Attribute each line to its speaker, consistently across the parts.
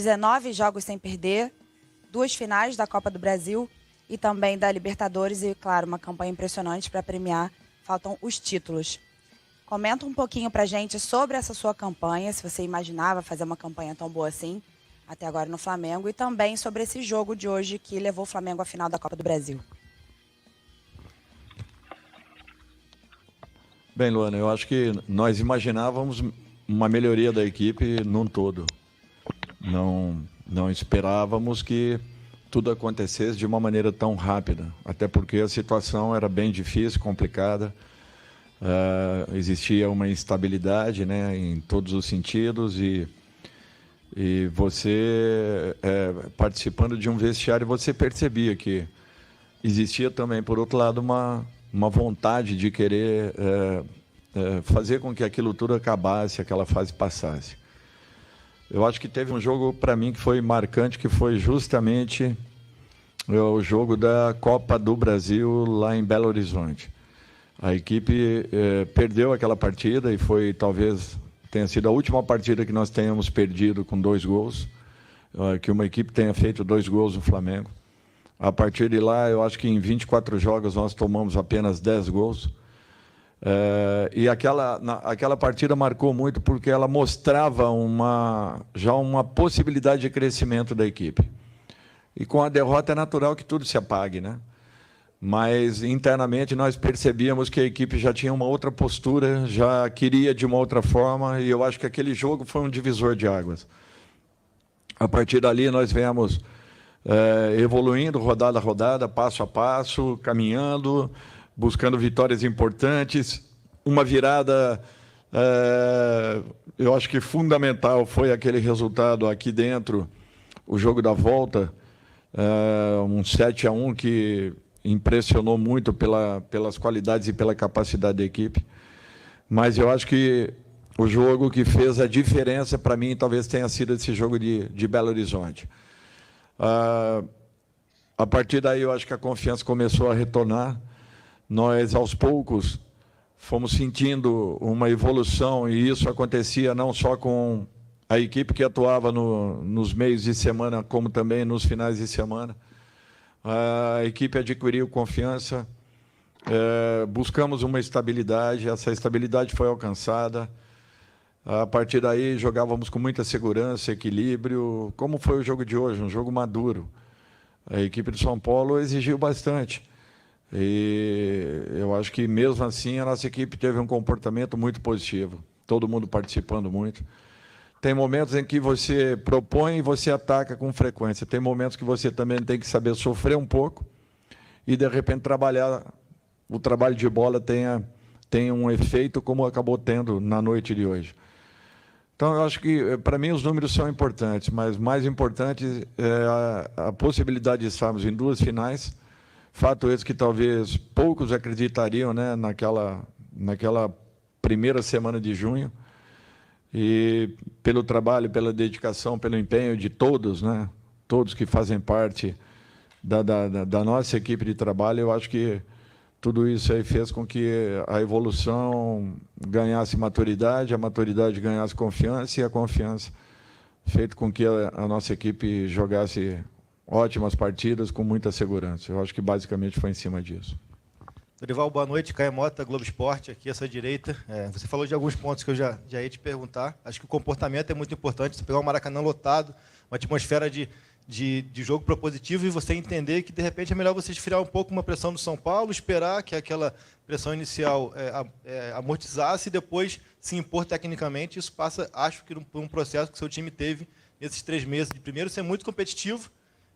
Speaker 1: 19 jogos sem perder, 2 finais da Copa do Brasil e também da Libertadores e, claro, uma campanha impressionante para premiar. Faltam os títulos. Comenta um pouquinho pra gente sobre essa sua campanha, se você imaginava fazer uma campanha tão boa assim, até agora no Flamengo, e também sobre esse jogo de hoje que levou o Flamengo à final da Copa do Brasil.
Speaker 2: Bem, Luana, eu acho que nós imaginávamos uma melhoria da equipe num todo. Não esperávamos que tudo acontecesse de uma maneira tão rápida, até porque a situação era bem difícil, complicada. Existia uma instabilidade, né, em todos os sentidos e você, participando de um vestiário, você percebia que existia também, por outro lado, uma vontade de querer fazer com que aquilo tudo acabasse, aquela fase passasse. Eu acho que teve um jogo, para mim, que foi marcante, que foi justamente o jogo da Copa do Brasil lá em Belo Horizonte. A equipe perdeu aquela partida e foi, talvez, tenha sido a última partida que nós tenhamos perdido com 2 gols, que uma equipe tenha feito 2 gols no Flamengo. A partir de lá, eu acho que em 24 jogos nós tomamos apenas 10 gols. E aquela partida marcou muito porque ela mostrava já uma possibilidade de crescimento da equipe. E com a derrota é natural que tudo se apague, né? Mas internamente nós percebíamos que a equipe já tinha uma outra postura, já queria de uma outra forma, e eu acho que aquele jogo foi um divisor de águas. A partir dali nós viemos evoluindo rodada a rodada, passo a passo, caminhando, buscando vitórias importantes. Uma virada, eu acho que fundamental, foi aquele resultado aqui dentro, o jogo da volta, um 7-1 que impressionou muito pelas qualidades e pela capacidade da equipe. Mas eu acho que o jogo que fez a diferença, para mim, talvez tenha sido esse jogo de Belo Horizonte. A partir daí, eu acho que a confiança começou a retornar. Nós, aos poucos, fomos sentindo uma evolução, e isso acontecia não só com a equipe que atuava nos meios de semana, como também nos finais de semana. A equipe adquiriu confiança, buscamos uma estabilidade, essa estabilidade foi alcançada. A partir daí, jogávamos com muita segurança, equilíbrio, como foi o jogo de hoje, um jogo maduro. A equipe de São Paulo exigiu bastante. E eu acho que, mesmo assim, a nossa equipe teve um comportamento muito positivo, todo mundo participando muito. Tem momentos em que você propõe e você ataca com frequência. Tem momentos que você também tem que saber sofrer um pouco e, de repente, o trabalho de bola tenha um efeito como acabou tendo na noite de hoje. Então, eu acho que, para mim, os números são importantes, mas mais importante é a possibilidade de estarmos em 2 finais. Fato esse que talvez poucos acreditariam, né, naquela primeira semana de junho. E pelo trabalho, pela dedicação, pelo empenho de todos, né? Todos que fazem parte da nossa equipe de trabalho, eu acho que tudo isso aí fez com que a evolução ganhasse maturidade, a maturidade ganhasse confiança, e a confiança fez com que a nossa equipe jogasse ótimas partidas com muita segurança. Eu acho que basicamente foi em cima disso.
Speaker 3: Dorival, boa noite. Caio Mota, Globo Esporte, aqui à sua direita. Você falou de alguns pontos que eu já ia te perguntar. Acho que o comportamento é muito importante. Você pegar um Maracanã lotado, uma atmosfera de jogo propositivo, e você entender que, de repente, é melhor você esfriar um pouco uma pressão do São Paulo, esperar que aquela pressão inicial amortizasse e depois se impor tecnicamente. Isso passa, acho que, por um processo que o seu time teve nesses 3 meses. De primeiro, ser muito competitivo,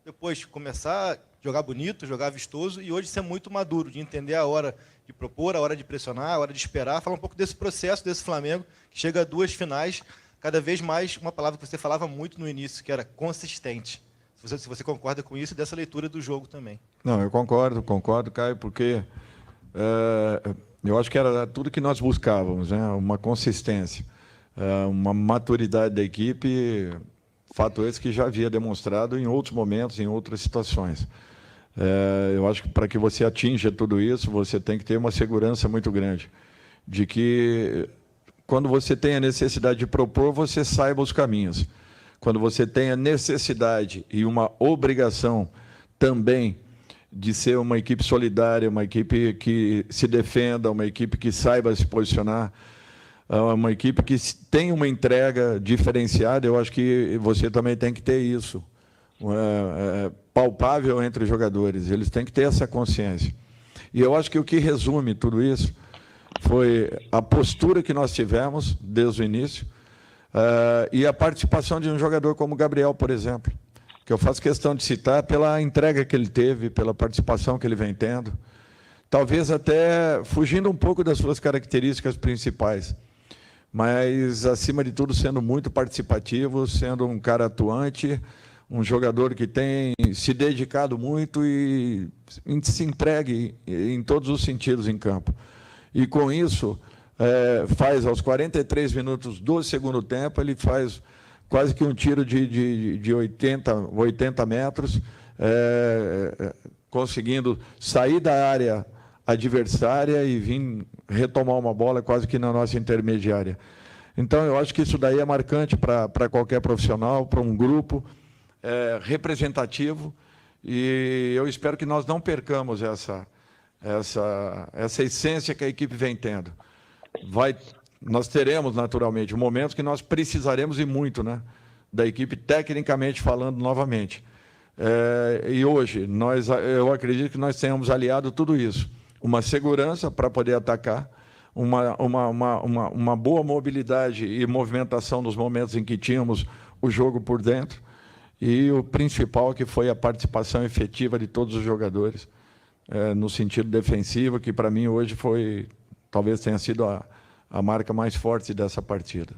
Speaker 3: depois começar a jogar bonito, jogar vistoso, e hoje ser muito maduro, de entender a hora de propor, a hora de pressionar, a hora de esperar. Fala um pouco desse processo, desse Flamengo, que chega a 2 finais, cada vez mais, uma palavra que você falava muito no início, que era consistente. Se você concorda com isso, e dessa leitura do jogo também.
Speaker 2: Não, eu concordo, Caio, porque eu acho que era tudo que nós buscávamos, né? Uma consistência, uma maturidade da equipe, fato esse que já havia demonstrado em outros momentos, em outras situações. Eu acho que, para que você atinja tudo isso, você tem que ter uma segurança muito grande de que, quando você tem a necessidade de propor, você saiba os caminhos. quando você tem a necessidade e uma obrigação também de ser uma equipe solidária, uma equipe que se defenda, uma equipe que saiba se posicionar, uma equipe que tem uma entrega diferenciada, eu acho que você também tem que ter isso, palpável entre os jogadores. Eles têm que ter essa consciência. E eu acho que o que resume tudo isso foi a postura que nós tivemos desde o início e a participação de um jogador como o Gabriel, por exemplo, que eu faço questão de citar pela entrega que ele teve, pela participação que ele vem tendo, talvez até fugindo um pouco das suas características principais, mas, acima de tudo, sendo muito participativo, sendo um cara atuante, um jogador que tem se dedicado muito e se entregue em todos os sentidos em campo. E, com isso, faz aos 43 minutos do segundo tempo, ele faz quase que um tiro de 80 metros, conseguindo sair da área adversária e vir retomar uma bola quase que na nossa intermediária. Então, eu acho que isso daí é marcante para qualquer profissional, para um grupo representativo, e eu espero que nós não percamos essa essência que a equipe vem tendo. Nós teremos, naturalmente, momentos que nós precisaremos e muito, né, da equipe, tecnicamente falando, novamente. E hoje, eu acredito que nós tenhamos aliado tudo isso. Uma segurança para poder atacar, uma boa mobilidade e movimentação nos momentos em que tínhamos o jogo por dentro, e o principal, que foi a participação efetiva de todos os jogadores, no sentido defensivo, que, para mim, hoje talvez tenha sido a marca mais forte dessa partida.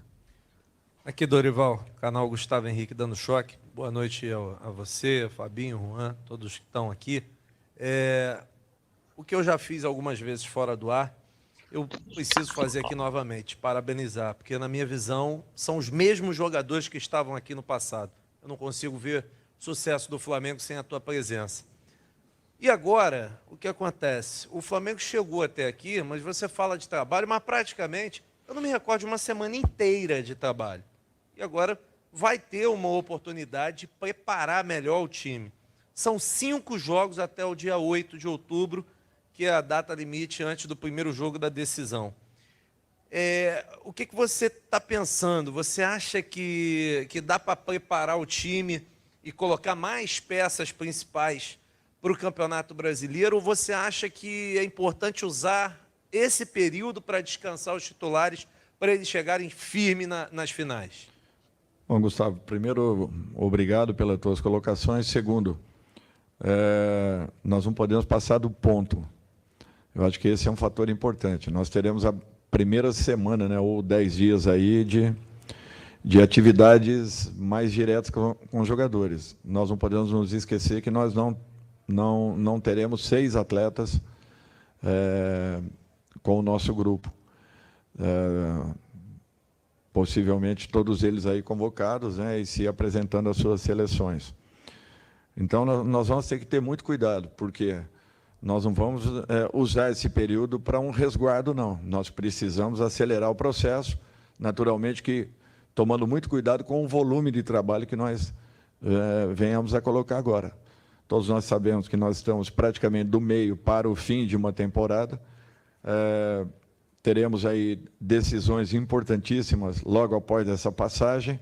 Speaker 4: Aqui, Dorival, canal Gustavo Henrique dando choque. Boa noite a você, Fabinho, Juan, todos que estão aqui. O que eu já fiz algumas vezes fora do ar, eu preciso fazer aqui novamente, parabenizar, porque, na minha visão, são os mesmos jogadores que estavam aqui no passado. Eu não consigo ver o sucesso do Flamengo sem a tua presença. E agora, o que acontece? O Flamengo chegou até aqui, mas você fala de trabalho, mas praticamente, eu não me recordo de uma semana inteira de trabalho. E agora vai ter uma oportunidade de preparar melhor o time. São 5 jogos até o dia 8 de outubro, que é a data limite antes do primeiro jogo da decisão. O que você está pensando? Você acha que dá para preparar o time e colocar mais peças principais para o Campeonato Brasileiro, ou você acha que é importante usar esse período para descansar os titulares, para eles chegarem firmes nas finais?
Speaker 2: Bom, Gustavo, primeiro, obrigado pelas tuas colocações. Segundo, nós não podemos passar do ponto. Eu acho que esse é um fator importante. Nós teremos a primeira semana, né, ou 10 dias aí de atividades mais diretas com os jogadores. Nós não podemos nos esquecer que nós não teremos 6 atletas com o nosso grupo. Possivelmente todos eles aí convocados, né, e se apresentando às suas seleções. Então, nós vamos ter que ter muito cuidado, porque nós não vamos usar esse período para um resguardo, não. Nós precisamos acelerar o processo, naturalmente que tomando muito cuidado com o volume de trabalho que nós venhamos a colocar agora. Todos nós sabemos que nós estamos praticamente do meio para o fim de uma temporada. Teremos aí decisões importantíssimas logo após essa passagem.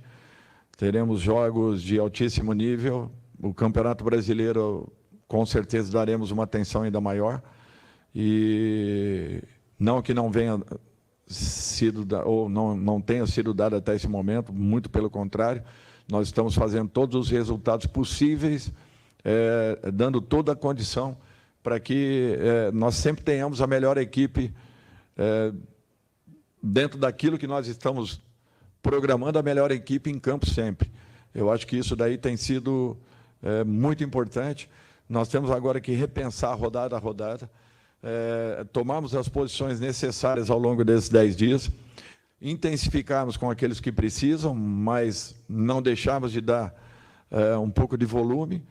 Speaker 2: Teremos jogos de altíssimo nível. O Campeonato Brasileiro, com certeza, daremos uma atenção ainda maior. E não que não venha sido ou não tenha sido dado até esse momento, muito pelo contrário, nós estamos fazendo todos os resultados possíveis, dando toda a condição para que nós sempre tenhamos a melhor equipe dentro daquilo que nós estamos programando, a melhor equipe em campo sempre. Eu acho que isso daí tem sido muito importante. Nós temos agora que repensar rodada a rodada, tomarmos as posições necessárias ao longo desses 10 dias, intensificarmos com aqueles que precisam, mas não deixarmos de dar um pouco de volume,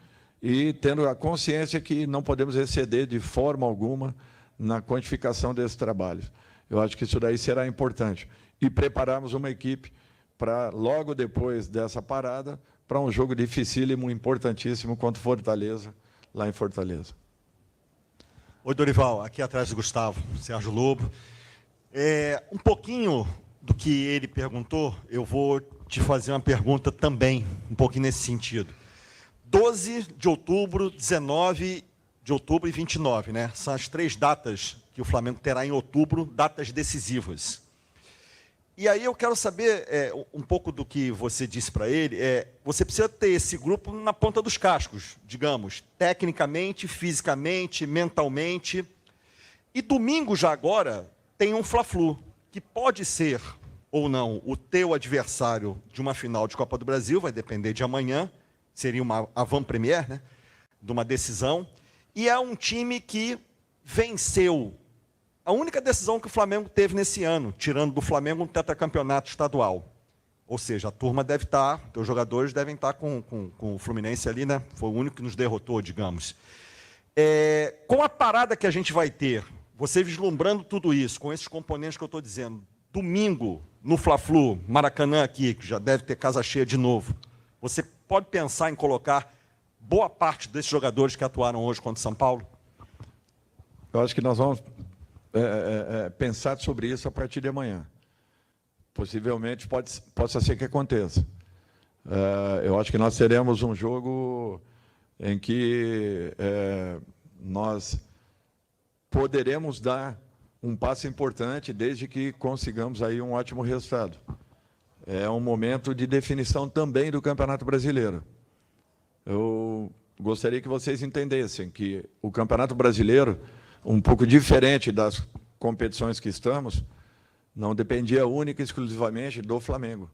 Speaker 2: e tendo a consciência que não podemos exceder de forma alguma na quantificação desses trabalhos. Eu acho que isso daí será importante. E prepararmos uma equipe para logo depois dessa parada, para um jogo dificílimo, importantíssimo contra o Fortaleza, lá em Fortaleza.
Speaker 5: Oi, Dorival, aqui atrás do Gustavo, Sérgio Lobo. Um pouquinho do que ele perguntou, eu vou te fazer uma pergunta também, um pouquinho nesse sentido. 12 de outubro, 19 de outubro e 29, né? São as 3 datas que o Flamengo terá em outubro, datas decisivas. E aí eu quero saber um pouco do que você disse para ele. Você precisa ter esse grupo na ponta dos cascos, digamos, tecnicamente, fisicamente, mentalmente. E domingo já agora tem um Fla-Flu, que pode ser ou não o teu adversário de uma final de Copa do Brasil, vai depender de amanhã, seria uma avant-première, né, de uma decisão. E é um time que venceu a única decisão que o Flamengo teve nesse ano, tirando do Flamengo um tetracampeonato estadual. Ou seja, a turma deve estar, os jogadores devem estar com o Fluminense ali, né? Foi o único que nos derrotou, digamos. Com a parada que a gente vai ter, você vislumbrando tudo isso, com esses componentes que eu estou dizendo, domingo, no Fla-Flu, Maracanã aqui, que já deve ter casa cheia de novo, você pode pensar em colocar boa parte desses jogadores que atuaram hoje contra o São Paulo?
Speaker 2: Eu acho que nós vamos pensar sobre isso a partir de amanhã. Possivelmente possa ser que aconteça. Eu acho que nós teremos um jogo em que nós poderemos dar um passo importante desde que consigamos aí um ótimo resultado. É um momento de definição também do Campeonato Brasileiro. Eu gostaria que vocês entendessem que o Campeonato Brasileiro, um pouco diferente das competições que estamos, não dependia única e exclusivamente do Flamengo.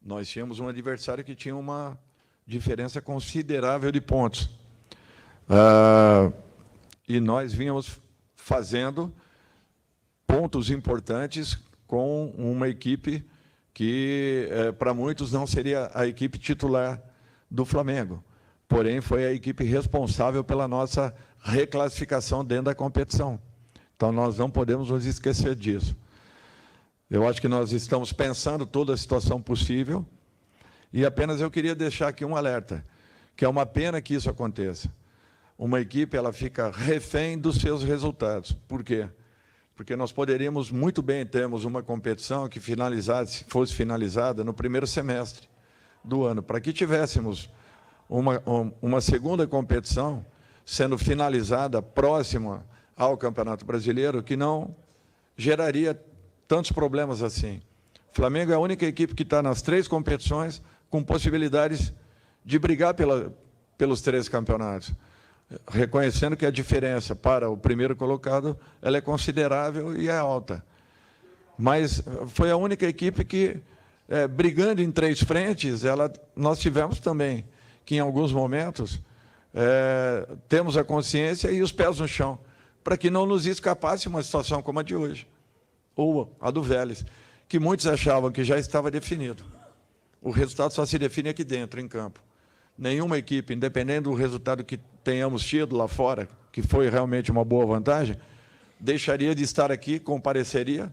Speaker 2: Nós tínhamos um adversário que tinha uma diferença considerável de pontos. E nós vínhamos fazendo pontos importantes com uma equipe que, para muitos, não seria a equipe titular do Flamengo. Porém, foi a equipe responsável pela nossa reclassificação dentro da competição. Então, nós não podemos nos esquecer disso. Eu acho que nós estamos pensando toda a situação possível e apenas eu queria deixar aqui um alerta, que é uma pena que isso aconteça. Uma equipe ela fica refém dos seus resultados. Por quê? Porque nós poderíamos muito bem termos uma competição que fosse finalizada no primeiro semestre do ano, para que tivéssemos uma segunda competição sendo finalizada próxima ao Campeonato Brasileiro, que não geraria tantos problemas assim. O Flamengo é a única equipe que está nas 3 competições com possibilidades de brigar pelos 3 campeonatos, reconhecendo que a diferença para o primeiro colocado ela é considerável e é alta. Mas foi a única equipe que, brigando em 3 frentes, nós tivemos também que, em alguns momentos, temos a consciência e os pés no chão, para que não nos escapasse uma situação como a de hoje, ou a do Vélez, que muitos achavam que já estava definido. O resultado só se define aqui dentro, em campo. Nenhuma equipe, independente do resultado que tenhamos tido lá fora, que foi realmente uma boa vantagem, deixaria de estar aqui, compareceria,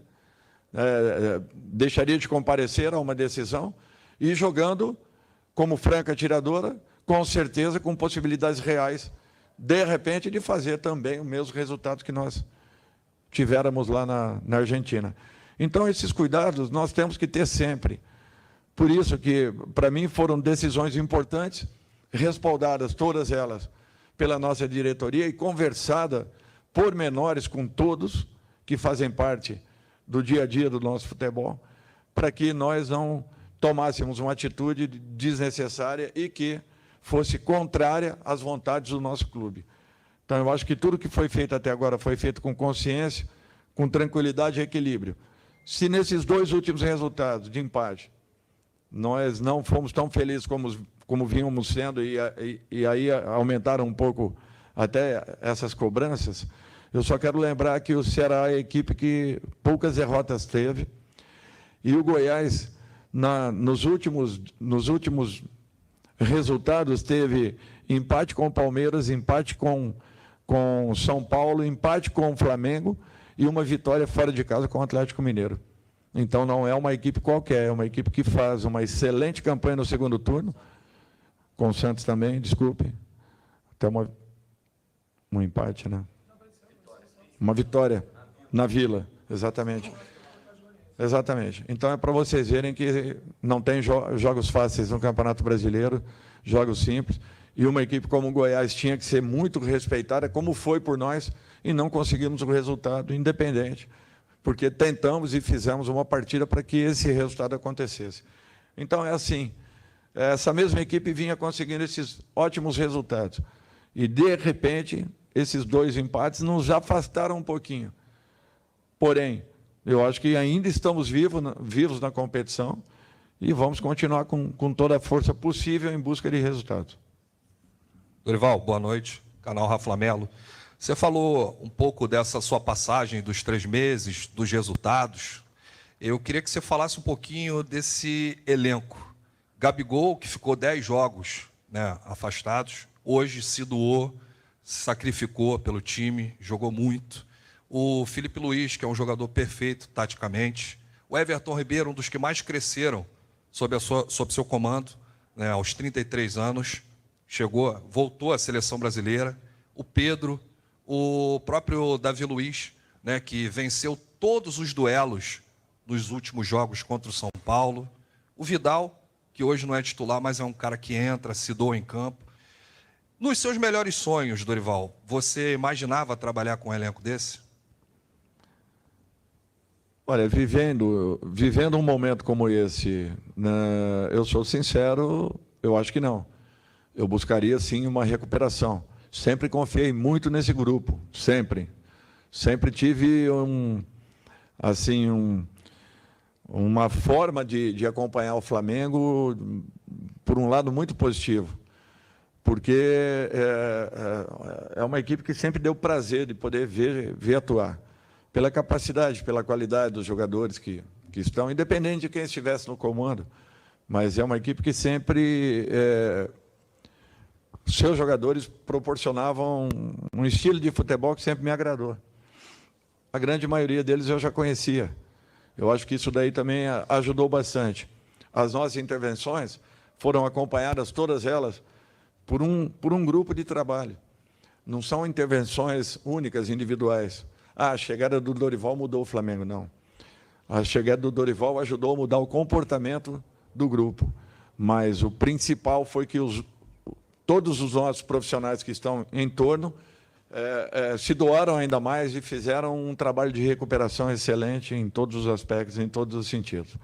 Speaker 2: deixaria de comparecer a uma decisão e jogando como franca atiradora, com certeza, com possibilidades reais, de repente, de fazer também o mesmo resultado que nós tivéramos lá na Argentina. Então, esses cuidados nós temos que ter sempre. Por isso que, para mim, foram decisões importantes, respaldadas todas elas pela nossa diretoria e conversada por menores com todos que fazem parte do dia a dia do nosso futebol, para que nós não tomássemos uma atitude desnecessária e que fosse contrária às vontades do nosso clube. Então, eu acho que tudo que foi feito até agora foi feito com consciência, com tranquilidade e equilíbrio. Se nesses 2 últimos resultados de empate, nós não fomos tão felizes como vínhamos sendo, e aí aumentaram um pouco até essas cobranças, eu só quero lembrar que o Ceará é a equipe que poucas derrotas teve, e o Goiás, nos últimos resultados, teve empate com o Palmeiras, empate com São Paulo, empate com o Flamengo e uma vitória fora de casa com o Atlético Mineiro. Então, não é uma equipe qualquer, é uma equipe que faz uma excelente campanha no segundo turno, com o Santos também, desculpe, até um empate, né? Uma vitória na Vila, exatamente. Exatamente. Então, é para vocês verem que não tem jogos fáceis no Campeonato Brasileiro, jogos simples, e uma equipe como o Goiás tinha que ser muito respeitada, como foi por nós, e não conseguimos o resultado independente, porque tentamos e fizemos uma partida para que esse resultado acontecesse. Então, é assim, essa mesma equipe vinha conseguindo esses ótimos resultados, e, de repente, esses 2 empates nos afastaram um pouquinho. Porém, eu acho que ainda estamos vivos na competição e vamos continuar com toda a força possível em busca de resultados.
Speaker 6: Dorival, boa noite. Canal Rafa Melo. Você falou um pouco dessa sua passagem dos 3 meses, dos resultados. Eu queria que você falasse um pouquinho desse elenco. Gabigol, que ficou 10 jogos, né, afastados, hoje se doou, se sacrificou pelo time, jogou muito. O Felipe Luiz, que é um jogador perfeito taticamente. O Everton Ribeiro, um dos que mais cresceram sob seu comando, né, aos 33 anos, voltou à seleção brasileira. O Pedro, o próprio Davi Luiz, né, que venceu todos os duelos nos últimos jogos contra o São Paulo. O Vidal, que hoje não é titular, mas é um cara que entra, se doa em campo. Nos seus melhores sonhos, Dorival, você imaginava trabalhar com um elenco desse?
Speaker 2: Olha, vivendo um momento como esse, né, eu sou sincero, eu acho que não. Eu buscaria, sim, uma recuperação. Sempre confiei muito nesse grupo, sempre. Sempre tive uma forma de acompanhar o Flamengo, por um lado, muito positivo. Porque é uma equipe que sempre deu prazer de poder ver atuar. Pela capacidade, pela qualidade dos jogadores que estão, independente de quem estivesse no comando, mas é uma equipe que sempre, seus jogadores proporcionavam um estilo de futebol que sempre me agradou. A grande maioria deles eu já conhecia. Eu acho que isso daí também ajudou bastante. As nossas intervenções foram acompanhadas, todas elas, por um grupo de trabalho. Não são intervenções únicas, individuais. A chegada do Dorival mudou o Flamengo, não. A chegada do Dorival ajudou a mudar o comportamento do grupo. Mas o principal foi que todos os nossos profissionais que estão em torno se doaram ainda mais e fizeram um trabalho de recuperação excelente em todos os aspectos, em todos os sentidos.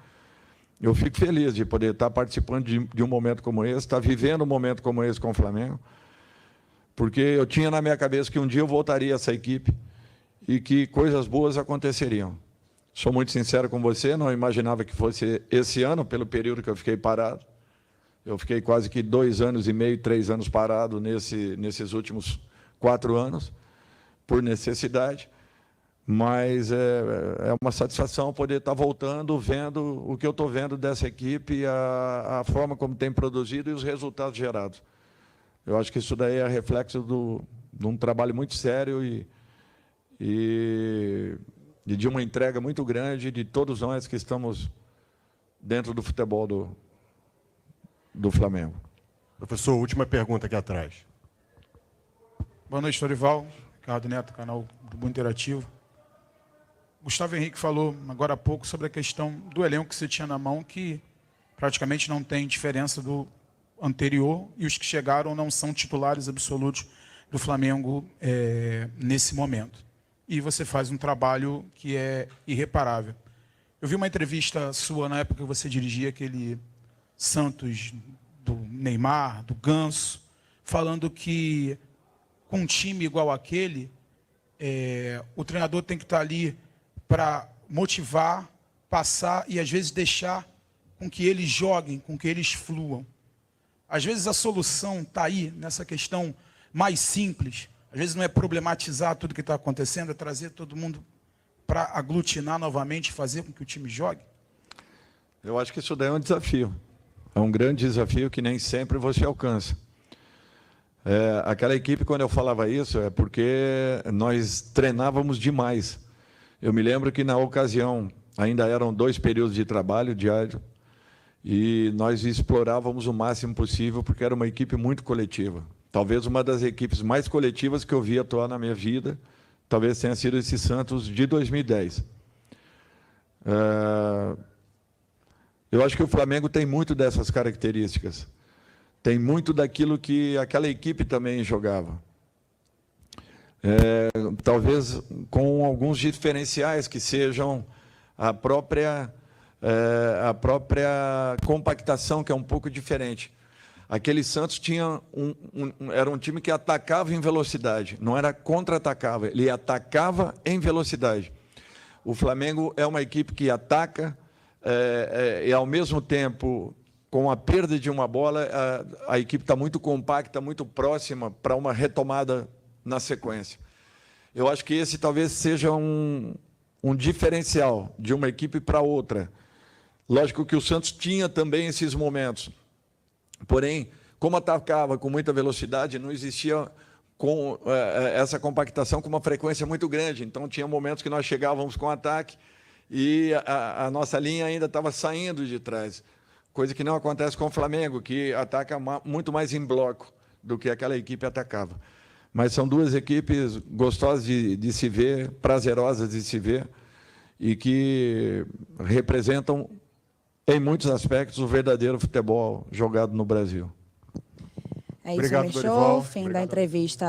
Speaker 2: Eu fico feliz de poder estar participando de um momento como esse, estar vivendo um momento como esse com o Flamengo, porque eu tinha na minha cabeça que um dia eu voltaria a essa equipe e que coisas boas aconteceriam. Sou muito sincero com você, não imaginava que fosse esse ano, pelo período que eu fiquei parado. Eu fiquei quase que 2 anos e meio, 3 anos parado nesses últimos 4 anos, por necessidade, mas é uma satisfação poder estar voltando, vendo o que eu estou vendo dessa equipe, a forma como tem produzido e os resultados gerados. Eu acho que isso daí é reflexo de um trabalho muito sério e de uma entrega muito grande de todos nós que estamos dentro do futebol do Flamengo.
Speaker 7: Professor, última pergunta aqui atrás.
Speaker 8: Boa noite, Dorival. Ricardo Neto, canal do Mundo Interativo. Gustavo Henrique falou agora há pouco sobre a questão do elenco que você tinha na mão, que praticamente não tem diferença do anterior, e os que chegaram não são titulares absolutos do Flamengo nesse momento. E você faz um trabalho que é irreparável. Eu vi uma entrevista sua na época que você dirigia aquele Santos do Neymar, do Ganso, falando que com um time igual aquele, o treinador tem que estar ali para motivar, passar e às vezes deixar com que eles joguem, com que eles fluam. Às vezes a solução está aí, nessa questão mais simples. Às vezes não é problematizar tudo que está acontecendo, é trazer todo mundo para aglutinar novamente e fazer com que o time jogue.
Speaker 2: Eu acho que isso daí é um desafio. É um grande desafio que nem sempre você alcança. Aquela equipe, quando eu falava isso, é porque nós treinávamos demais. Eu me lembro que, na ocasião ainda eram 2 períodos de trabalho diário, e nós explorávamos o máximo possível, porque era uma equipe muito coletiva. Talvez uma das equipes mais coletivas que eu vi atuar na minha vida, talvez tenha sido esse Santos de 2010. Eu acho que o Flamengo tem muito dessas características. Tem muito daquilo que aquela equipe também jogava. Talvez com alguns diferenciais que sejam a própria compactação, que é um pouco diferente. Aquele Santos tinha era um time que atacava em velocidade, não era contra-atacava, ele atacava em velocidade. O Flamengo é uma equipe que ataca e, ao mesmo tempo, com a perda de uma bola, a equipe está muito compacta, muito próxima para uma retomada na sequência. Eu acho que esse talvez seja um diferencial de uma equipe para outra. Lógico que o Santos tinha também esses momentos. Porém, como atacava com muita velocidade, não existia com essa compactação com uma frequência muito grande. Então, tinha momentos que nós chegávamos com ataque e a nossa linha ainda estava saindo de trás. Coisa que não acontece com o Flamengo, que ataca muito mais em bloco do que aquela equipe atacava. Mas são 2 equipes gostosas de se ver, prazerosas de se ver, e que representam, em muitos aspectos, o verdadeiro futebol jogado no Brasil.
Speaker 1: É isso,
Speaker 7: Obrigado,
Speaker 1: fechou.
Speaker 7: Dorival.
Speaker 1: Fim da
Speaker 7: Obrigado.
Speaker 1: entrevista.